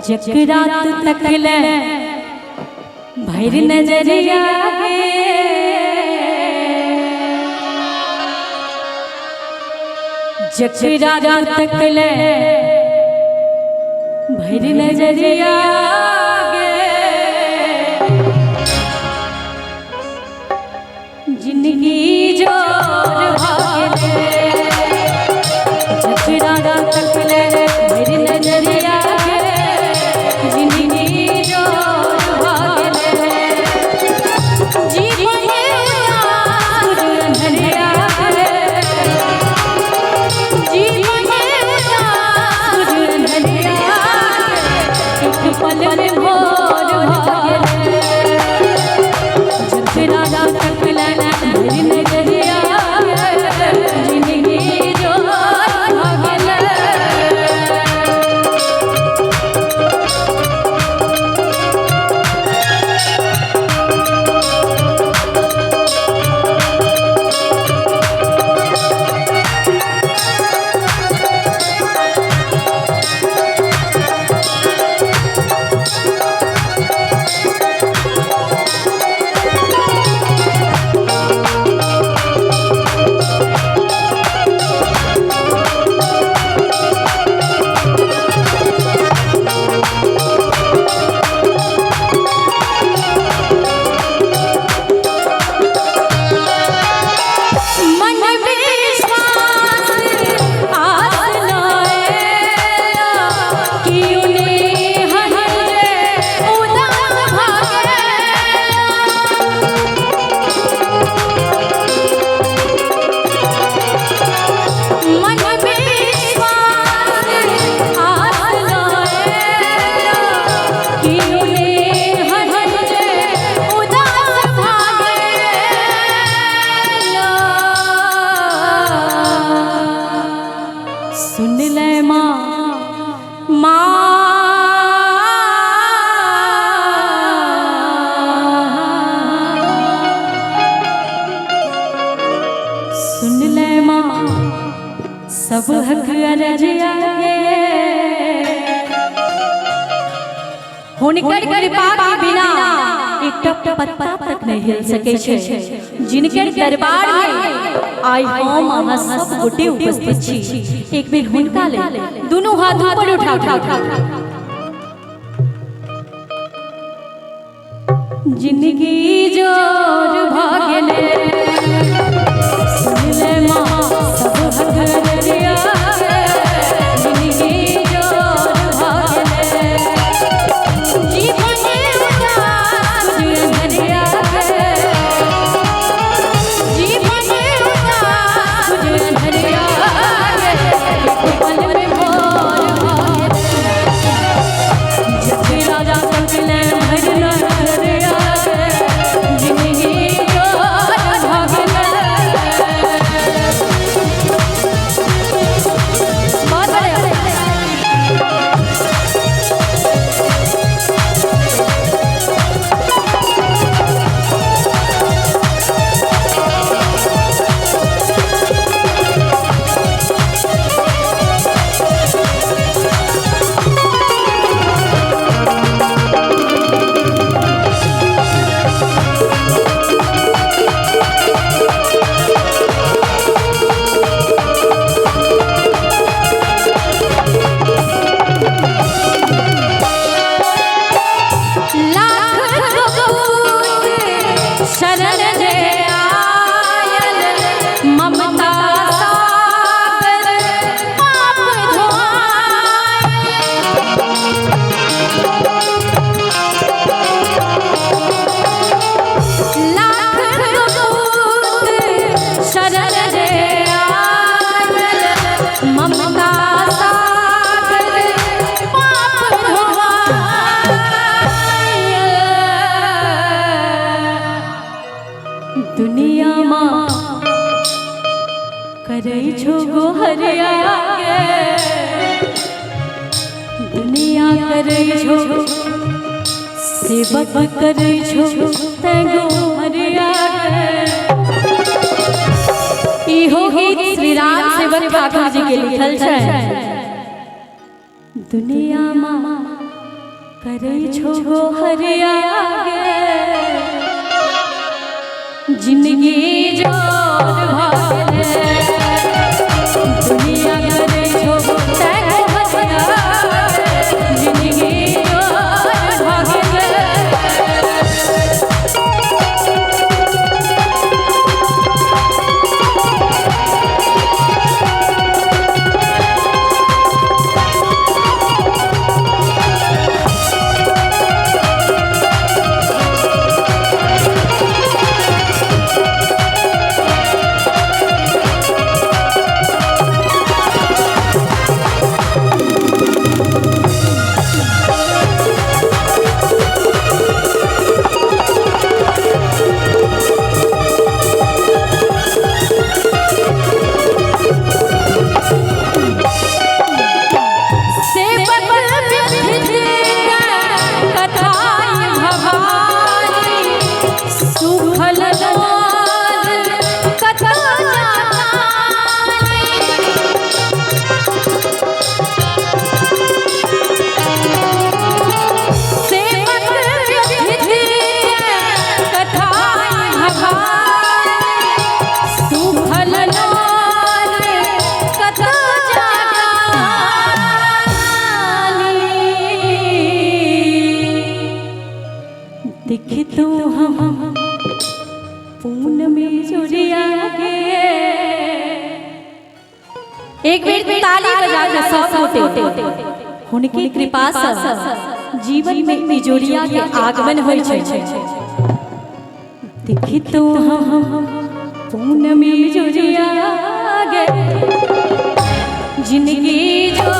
जकरात तकले भैर नजरिया गे जकरात तकले भैर नजरिया गे जिंदगी जोर भागे जकरात तकले भैर नजरिया सुन ले माँ सुन ले माँ सब हक अर्जिया हुनकर कृपा के बिना एक पत्ता तक नहीं हिल सके छे जिनके दरबार में आई हम अहाँ सब गोटे उपस्थित छी एक बेर हुनका ले दोनों हाथ ऊपर उठा जिंदगी जोर भागले सुन ले माँ सब हक अर्जिया जिंदगी जोर भागले दुनिया माँ करे छो गोहरिया दुनिया करे छो सेवक करे छो ते गोहरिया इहो गीत श्री राम सेवक ठाकुर जी के लिखल है। दुनिया माँ करे छो गो हरिया जिंदगी जोर भागले दुनिया करे छो तैगो हरिया जिंदगी जोर भागले देखे तो हम पूनमी जोड़िया के एक बेर ताली बजा के सब गोटे हुनकी कृपा से जीवन में जोड़िया के आगमन होय छै। देखे तो हम पूनमी जोड़िया के जिंदगी जो